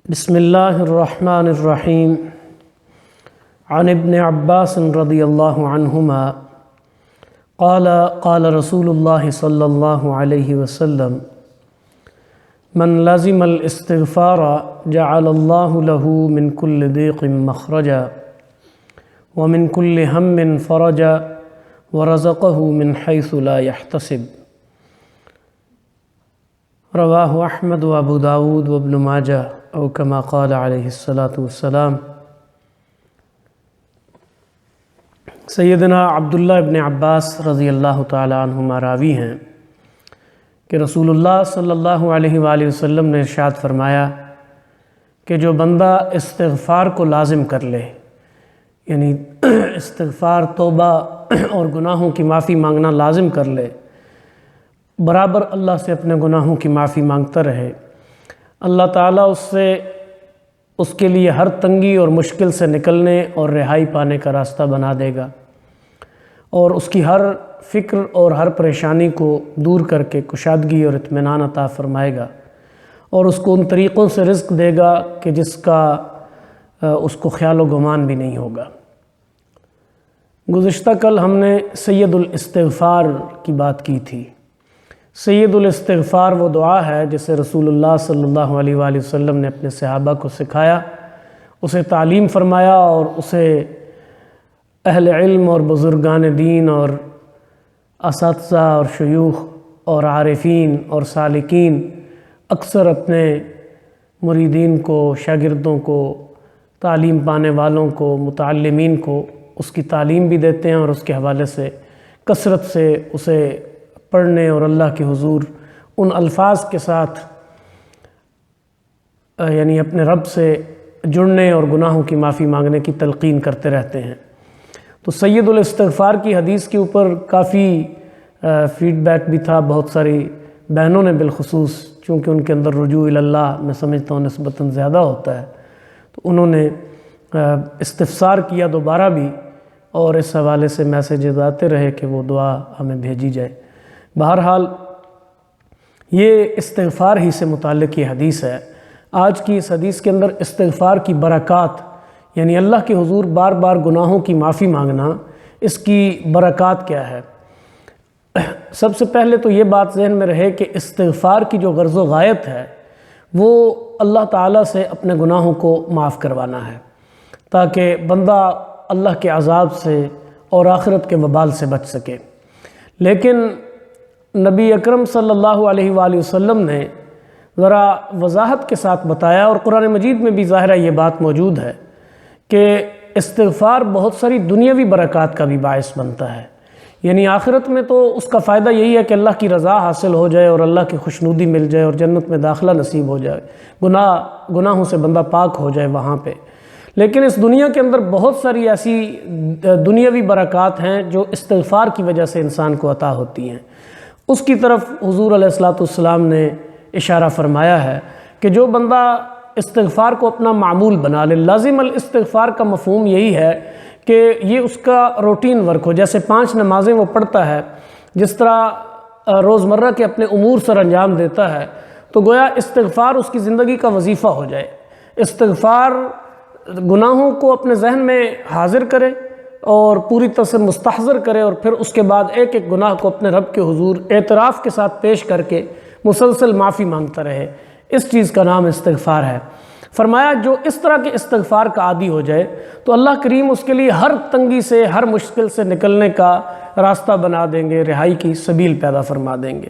بسم اللہ الرحمن الرحیم عن ابن عباس رضی اللہ عنہما قال قال رسول اللہ صلی اللہ علیہ وسلم من لازم الاستغفار جعل اللہ له من كل ضيق مخرجا ومن كل هم فرجا ورزقه من حيث لا يحتسب رواہ احمد و ابو داود و ابن ماجہ او کما قال علیہ الصلاۃ والسلام۔ سیدنا عبداللہ ابن عباس رضی اللہ تعالی عنہما راوی ہیں کہ رسول اللہ صلی اللہ علیہ وآلہ وسلم نے ارشاد فرمایا کہ جو بندہ استغفار کو لازم کر لے، یعنی استغفار، توبہ اور گناہوں کی معافی مانگنا لازم کر لے، برابر اللہ سے اپنے گناہوں کی معافی مانگتا رہے، اللہ تعالیٰ اس کے لیے ہر تنگی اور مشکل سے نکلنے اور رہائی پانے کا راستہ بنا دے گا، اور اس کی ہر فکر اور ہر پریشانی کو دور کر کے کشادگی اور اطمینان عطا فرمائے گا، اور اس کو ان طریقوں سے رزق دے گا کہ جس کا اس کو خیال و گمان بھی نہیں ہوگا۔ گزشتہ کل ہم نے سید الاستغفار کی بات کی تھی۔ سید الاستغفار وہ دعا ہے جسے رسول اللہ صلی اللہ علیہ وآلہ وسلم نے اپنے صحابہ کو سکھایا، اسے تعلیم فرمایا، اور اسے اہل علم اور بزرگان دین اور اساتذہ اور شیوخ اور عارفین اور سالکین اکثر اپنے مریدین کو، شاگردوں کو، تعلیم پانے والوں کو، متعلمین کو اس کی تعلیم بھی دیتے ہیں، اور اس کے حوالے سے کثرت سے اسے پڑھنے اور اللہ کے حضور ان الفاظ کے ساتھ یعنی اپنے رب سے جڑنے اور گناہوں کی معافی مانگنے کی تلقین کرتے رہتے ہیں۔ تو سید الاستغفار کی حدیث کے اوپر کافی فیڈ بیک بھی تھا، بہت ساری بہنوں نے بالخصوص، چونکہ ان کے اندر رجوع اللہ میں سمجھتا ہوں نسبتاً زیادہ ہوتا ہے، تو انہوں نے استفسار کیا دوبارہ بھی، اور اس حوالے سے میسیجز آتے رہے کہ وہ دعا ہمیں بھیجی جائے۔ بہرحال یہ استغفار ہی سے متعلق یہ حدیث ہے۔ آج کی اس حدیث کے اندر استغفار کی برکات، یعنی اللہ کے حضور بار بار گناہوں کی معافی مانگنا، اس کی برکات کیا ہے۔ سب سے پہلے تو یہ بات ذہن میں رہے کہ استغفار کی جو غرض و غایت ہے وہ اللہ تعالیٰ سے اپنے گناہوں کو معاف کروانا ہے، تاکہ بندہ اللہ کے عذاب سے اور آخرت کے وبال سے بچ سکے۔ لیکن نبی اکرم صلی اللہ علیہ وآلہ وسلم نے ذرا وضاحت کے ساتھ بتایا، اور قرآن مجید میں بھی ظاہرہ یہ بات موجود ہے کہ استغفار بہت ساری دنیاوی برکات کا بھی باعث بنتا ہے، یعنی آخرت میں تو اس کا فائدہ یہی ہے کہ اللہ کی رضا حاصل ہو جائے اور اللہ کی خوشنودی مل جائے اور جنت میں داخلہ نصیب ہو جائے، گناہوں سے بندہ پاک ہو جائے وہاں پہ۔ لیکن اس دنیا کے اندر بہت ساری ایسی دنیاوی برکات ہیں جو استغفار کی وجہ سے انسان کو عطا ہوتی ہیں۔ اس کی طرف حضور علیہ الصلوۃ والسلام نے اشارہ فرمایا ہے کہ جو بندہ استغفار کو اپنا معمول بنا لے، لازم الاستغفار کا مفہوم یہی ہے کہ یہ اس کا روٹین ورک ہو، جیسے 5 نمازیں وہ پڑھتا ہے، جس طرح روزمرہ کے اپنے امور سر انجام دیتا ہے، تو گویا استغفار اس کی زندگی کا وظیفہ ہو جائے۔ استغفار گناہوں کو اپنے ذہن میں حاضر کرے اور پوری طرح سے مستحضر کرے، اور پھر اس کے بعد ایک ایک گناہ کو اپنے رب کے حضور اعتراف کے ساتھ پیش کر کے مسلسل معافی مانگتا رہے۔ اس چیز کا نام استغفار ہے۔ فرمایا جو اس طرح کے استغفار کا عادی ہو جائے تو اللہ کریم اس کے لیے ہر تنگی سے، ہر مشکل سے نکلنے کا راستہ بنا دیں گے، رہائی کی سبیل پیدا فرما دیں گے،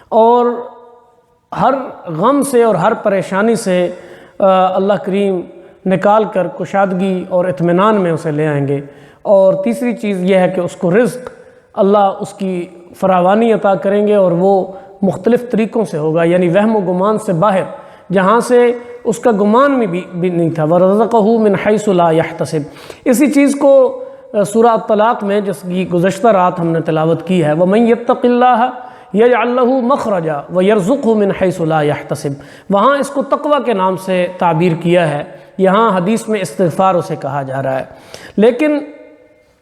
اور ہر غم سے اور ہر پریشانی سے اللہ کریم نکال کر کشادگی اور اطمینان میں اسے لے آئیں گے۔ اور تیسری چیز یہ ہے کہ اس کو رزق اللہ اس کی فراوانی عطا کریں گے، اور وہ مختلف طریقوں سے ہوگا، یعنی وہم و گمان سے باہر، جہاں سے اس کا گمان میں بھی نہیں تھا۔ وَرَزَقَهُ مِنْ حَيْثُ لَا يَحْتَسِبْ۔ اسی چیز کو سورہ الطلاق میں، جس کی گزشتہ رات ہم نے تلاوت کی ہے، وَمَنْ يَتَّقِ اللَّهَ يَجْعَلْ لَهُ مَخْرَجًا وَيَرْزُقْهُ مِنْ حَيْثُ لَا يَحْتَسِبْ، وہاں اس کو تقوی کے نام سے تعبیر کیا ہے، یہاں حدیث میں استغفار اسے کہا جا رہا ہے۔ لیکن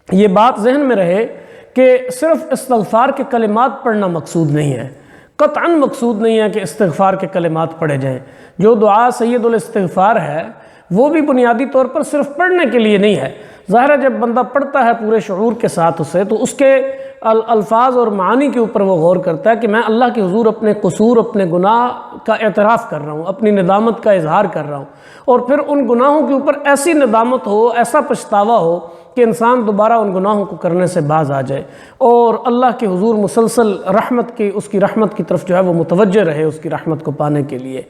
یہ بات ذہن میں رہے کہ صرف استغفار کے کلمات پڑھنا مقصود نہیں ہے، قطعاً مقصود نہیں ہے کہ استغفار کے کلمات پڑھے جائیں۔ جو دعا سید الاستغفار ہے وہ بھی بنیادی طور پر صرف پڑھنے کے لیے نہیں ہے۔ ظاہر ہے جب بندہ پڑھتا ہے پورے شعور کے ساتھ اسے، تو اس کے الفاظ اور معانی کے اوپر وہ غور کرتا ہے کہ میں اللہ کے حضور اپنے قصور، اپنے گناہ کا اعتراف کر رہا ہوں، اپنی ندامت کا اظہار کر رہا ہوں، اور پھر ان گناہوں کے اوپر ایسی ندامت ہو، ایسا پچھتاوا ہو کہ انسان دوبارہ ان گناہوں کو کرنے سے باز آ جائے، اور اللہ کے حضور مسلسل اس کی رحمت کی طرف جو ہے وہ متوجہ رہے، اس کی رحمت کو پانے کے لیے۔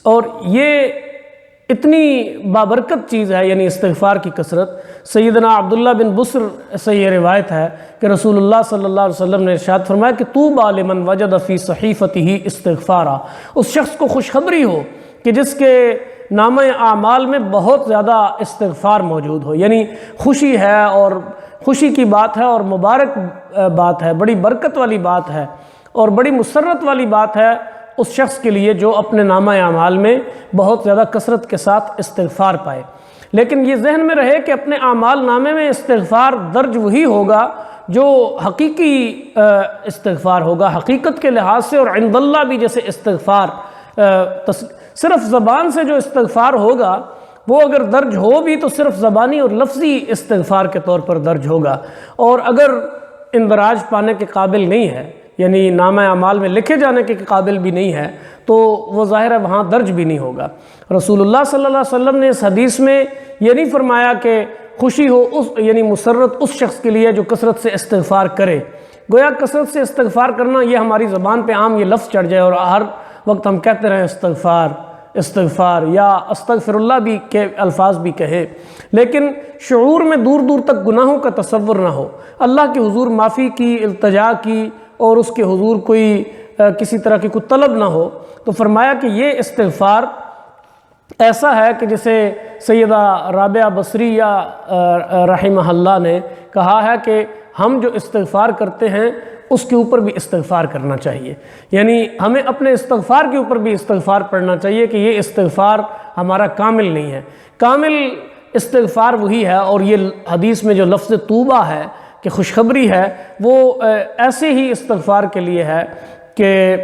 اور یہ اتنی بابرکت چیز ہے، یعنی استغفار کی کثرت۔ سیدنا عبداللہ بن بصر سے یہ روایت ہے کہ رسول اللہ صلی اللہ علیہ وسلم نے ارشاد فرمایا کہ طوبیٰ لمن وجد فی صحیفتہ استغفارا، اس شخص کو خوشخبری ہو کہ جس کے نامہ اعمال میں بہت زیادہ استغفار موجود ہو، یعنی خوشی ہے اور خوشی کی بات ہے اور مبارک بات ہے، بڑی برکت والی بات ہے اور بڑی مسرت والی بات ہے اس شخص کے لیے جو اپنے نامہ اعمال میں بہت زیادہ کثرت کے ساتھ استغفار پائے۔ لیکن یہ ذہن میں رہے کہ اپنے اعمال نامے میں استغفار درج وہی ہوگا جو حقیقی استغفار ہوگا، حقیقت کے لحاظ سے، اور عند اللہ بھی جیسے استغفار صرف زبان سے جو استغفار ہوگا وہ اگر درج ہو بھی تو صرف زبانی اور لفظی استغفار کے طور پر درج ہوگا، اور اگر اندراج پانے کے قابل نہیں ہے، یعنی نامہ اعمال میں لکھے جانے کے قابل بھی نہیں ہے، تو وہ ظاہر ہے وہاں درج بھی نہیں ہوگا۔ رسول اللہ صلی اللہ علیہ وسلم نے اس حدیث میں یہ نہیں فرمایا کہ خوشی ہو یعنی مسرت اس شخص کے لیے جو کثرت سے استغفار کرے۔ گویا کثرت سے استغفار کرنا یہ ہماری زبان پہ عام یہ لفظ چڑھ جائے اور ہر وقت ہم کہتے رہیں استغفار استغفار، یا استغفر اللہ بھی کے الفاظ بھی کہے، لیکن شعور میں دور دور تک گناہوں کا تصور نہ ہو، اللہ کے حضور معافی کی، التجا کی، اور اس کے حضور کوئی کسی طرح کی کوئی طلب نہ ہو، تو فرمایا کہ یہ استغفار ایسا ہے کہ جسے سیدہ رابعہ بصریہ رحمہ اللہ نے کہا ہے کہ ہم جو استغفار کرتے ہیں اس کے اوپر بھی استغفار کرنا چاہیے، یعنی ہمیں اپنے استغفار کے اوپر بھی استغفار پڑھنا چاہیے کہ یہ استغفار ہمارا کامل نہیں ہے۔ کامل استغفار وہی ہے، اور یہ حدیث میں جو لفظ طوبیٰ ہے کہ خوشخبری ہے، وہ ایسے ہی استغفار کے لیے ہے کہ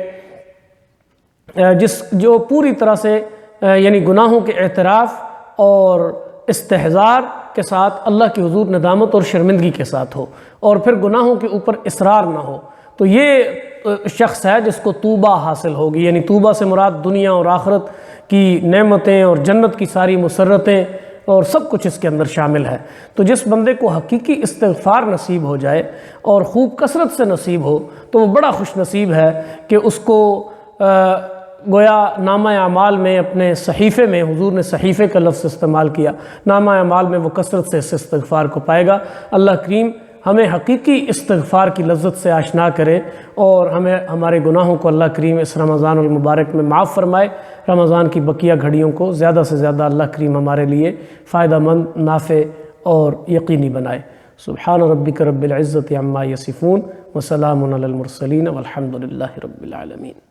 جو پوری طرح سے یعنی گناہوں کے اعتراف اور استحضار کے ساتھ اللہ کے حضور ندامت اور شرمندگی کے ساتھ ہو، اور پھر گناہوں کے اوپر اصرار نہ ہو، تو یہ شخص ہے جس کو طوبیٰ حاصل ہوگی۔ یعنی طوبیٰ سے مراد دنیا اور آخرت کی نعمتیں اور جنت کی ساری مسرتیں اور سب کچھ اس کے اندر شامل ہے۔ تو جس بندے کو حقیقی استغفار نصیب ہو جائے اور خوب کثرت سے نصیب ہو تو وہ بڑا خوش نصیب ہے کہ اس کو گویا نامہ اعمال میں اپنے صحیفے میں، حضور نے صحیفے کا لفظ استعمال کیا، نامہ اعمال میں وہ کثرت سے اس استغفار کو پائے گا۔ اللہ کریم ہمیں حقیقی استغفار کی لذت سے آشنا کرے، اور ہمیں ہمارے گناہوں کو اللہ کریم اس رمضان المبارک میں معاف فرمائے۔ رمضان کی بقیہ گھڑیوں کو زیادہ سے زیادہ اللہ کریم ہمارے لیے فائدہ مند، نافع اور یقینی بنائے۔ سبحان ربک رب العزت عما یصفون وسلام علی المرسلین والحمد للہ رب العالمین۔